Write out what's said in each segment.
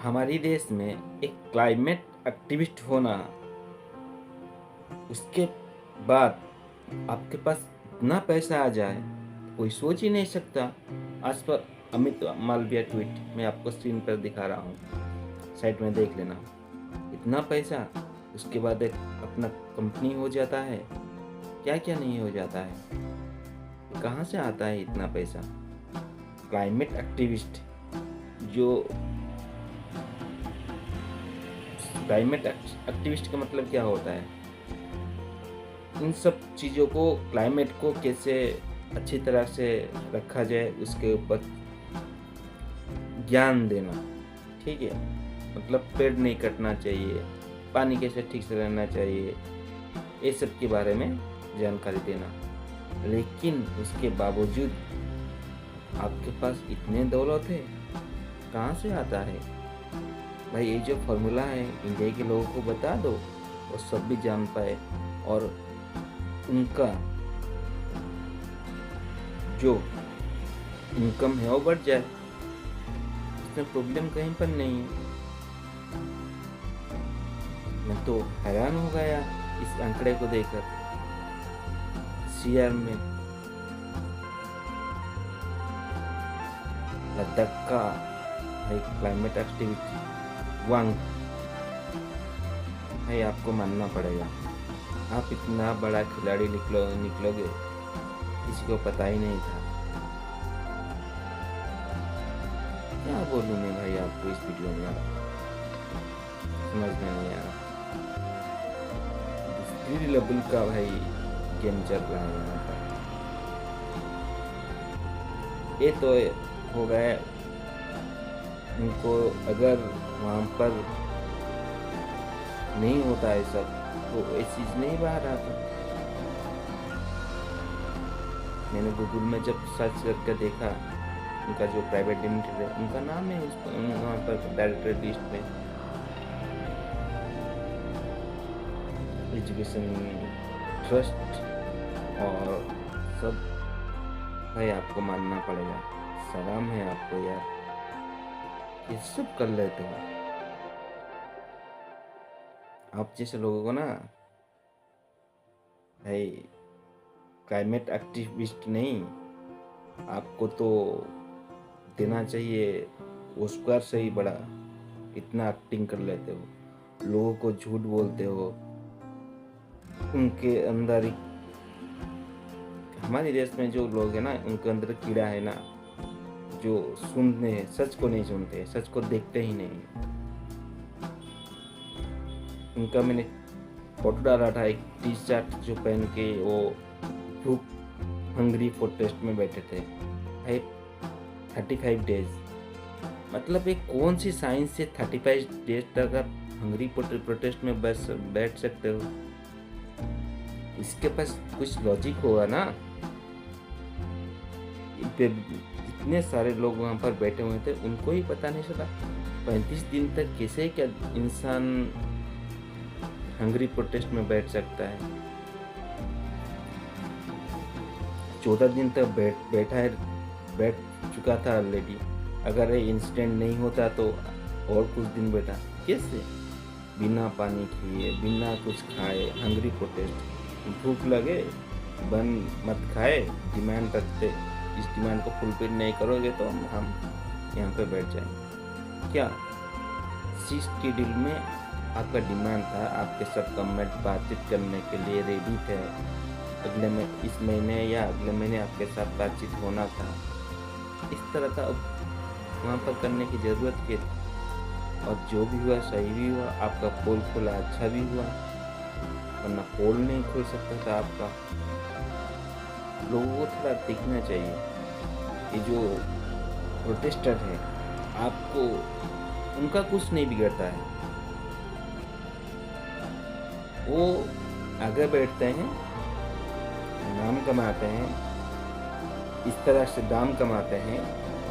हमारी देश में एक क्लाइमेट एक्टिविस्ट होना, उसके बाद आपके पास इतना पैसा आ जाए कोई सोच ही नहीं सकता। आज पर अमित मालवीय ट्वीट मैं आपको स्क्रीन पर दिखा रहा हूँ, साइट में देख लेना। इतना पैसा, उसके बाद एक अपना कंपनी हो जाता है, क्या क्या नहीं हो जाता है। कहाँ से आता है इतना पैसा? क्लाइमेट एक्टिविस्ट, जो क्लाइमेट एक्टिविस्ट का मतलब क्या होता है? इन सब चीज़ों को, क्लाइमेट को कैसे अच्छी तरह से रखा जाए उसके ऊपर ज्ञान देना, ठीक है। मतलब पेड़ नहीं कटना चाहिए, पानी कैसे ठीक से रहना चाहिए, ये सब के बारे में जानकारी देना। लेकिन उसके बावजूद आपके पास इतने दौलत है, कहाँ से आता है भाई? ये जो फॉर्मूला है इंडिया के लोगों को बता दो, वो सब भी जान पाए और उनका जो इनकम है वो बढ़ जाए। इसमें प्रॉब्लम कहीं पर नहीं है। मैं तो हैरान हो गया इस आंकड़े को देखकर। सीआर में लद्दाख का एक क्लाइमेट एक्टिविटी वांग भाई, आपको मानना पड़ेगा। आप इतना बड़ा खिलाड़ी निकलोगे, किसी को पता ही नहीं था। क्या बोलूं मैं भाई आपको इस वीडियो में, आप समझ में नहीं आ रहा। दूसरी लेवल का भाई गेम चल रहा है यहाँ पर। ये तो हो गया उनको, अगर वहाँ पर नहीं होता है सब तो ये चीज़ नहीं बाहर आता। मैंने गूगल में जब सर्च करके देखा, उनका जो प्राइवेट लिमिटेड है उनका नाम है उस वहाँ पर डायरेक्टर लिस्ट में। एजुकेशन ट्रस्ट और सब भाई, आपको मानना पड़ेगा। सलाम है आपको यार, ये सब कर लेते हो आप जैसे लोगों को ना भाई। क्लाइमेट एक्टिविस्ट नहीं, आपको तो देना चाहिए ऑस्कर से ही बड़ा। इतना एक्टिंग कर लेते हो, लोगों को झूठ बोलते हो। उनके अंदर हमारे देश में जो लोग हैं ना, उनके अंदर कीड़ा है ना, जो सुनते हैं सच को नहीं सुनते, सच को देखते ही नहीं। उनका मैंने फोटो डाला था, एक टी शर्ट जो पहन के वो भूख हंगरी प्रोटेस्ट में बैठे थे भाई। 35 डेज, मतलब एक कौन सी साइंस से 35 डेज तक आप हंगरी प्रोटेस्ट में बस बैठ सकते हो? इसके पास कुछ लॉजिक होगा ना। इतने सारे लोग वहाँ पर बैठे हुए थे, उनको ही पता नहीं चला 35 दिन तक कैसे क्या इंसान हंगरी प्रोटेस्ट में बैठ सकता है। 14 दिन तक बैठ चुका था ऑलरेडी। अगर ये इंसिडेंट नहीं होता तो और कुछ दिन बैठा कैसे? बिना पानी पिए, बिना कुछ खाए, हंगरी प्रोटेस्ट। भूख लगे बन मत खाए, डिमांड रखते, इस डिमांड को फुलफिल नहीं करोगे तो हम यहाँ पे बैठ जाएंगे। क्या शेड्यूल में आपका डिमांड था, आपके सब गवर्नमेंट बातचीत करने के लिए रेडी थे, अगले में इस महीने या अगले महीने आपके साथ बातचीत होना था। इस तरह का वहाँ पर करने की ज़रूरत क्या थी? और जो भी हुआ सही भी हुआ, आपका पोल खुला अच्छा भी हुआ, वरना पोल नहीं खुल सकता था आपका। लोगों को थोड़ा देखना चाहिए। ये जो प्रोटेस्टर है, आपको उनका कुछ नहीं बिगड़ता है। वो आगे बैठते हैं, नाम कमाते हैं, इस तरह से दाम कमाते हैं।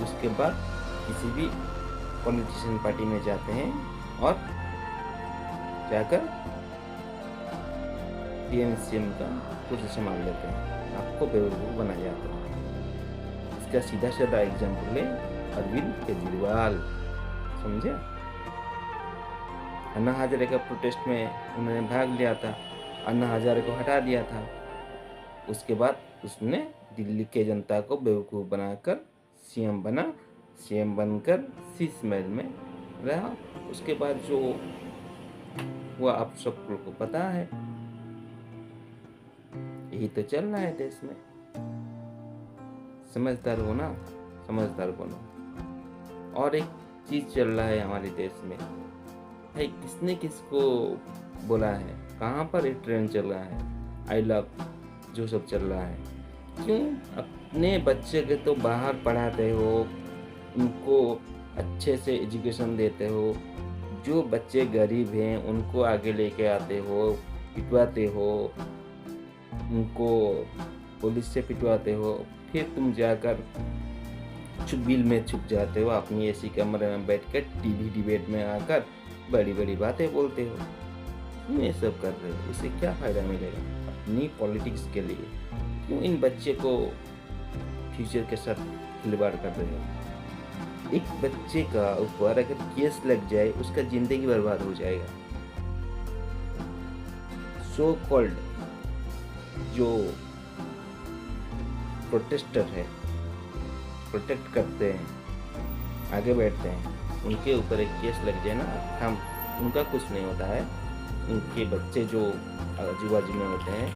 उसके बाद किसी भी पॉलिटिशियन पार्टी में जाते हैं और जाकर पीएम का कुछ संभाल लेते हैं, आपको बेवकूफ़ बना जाता है। इसका सीधा साधा एग्जाम्पल है अरविंद केजरीवाल, समझे? अन्ना हज़ारे का प्रोटेस्ट में उन्होंने भाग लिया था, अन्ना हज़ारे को हटा दिया था। उसके बाद उसने दिल्ली के जनता को बेवकूफ़ बनाकर सीएम बना, सीएम बनकर शीश महल में रहा। उसके बाद जो हुआ आप सब लोग को पता है। यही तो चल रहा है देश में। समझदार हो ना, समझदार बनो। और एक चीज़ चल रहा है हमारे देश में, भाई किसने किसको बोला है, कहाँ पर ये ट्रेंड चल रहा है, आई लव जो सब चल रहा है। क्यों अपने बच्चे के तो बाहर पढ़ाते हो, उनको अच्छे से एजुकेशन देते हो, जो बच्चे गरीब हैं उनको आगे लेके आते हो, पिटवाते हो, उनको पुलिस से पिटवाते हो, फिर तुम जाकर चुप में छुप जाते हो, अपनी ऐसी कमरे में बैठकर टीवी डिबेट में आकर बड़ी बड़ी बातें बोलते हो। क्यों ये सब कर रहे हो? इससे क्या फ़ायदा मिलेगा अपनी पॉलिटिक्स के लिए? क्यों इन बच्चे को फ्यूचर के साथ खिलवाड़ कर रहे हो? एक बच्चे का ऊपर अगर केस लग जाए उसका ज़िंदगी बर्बाद हो जाएगा। सो कॉल्ड जो प्रोटेस्टर है, प्रोटेक्ट करते हैं, आगे बैठते हैं, उनके ऊपर एक केस लग जाए ना, हम उनका कुछ नहीं होता है। उनके बच्चे जो आजू बाजू में होते हैं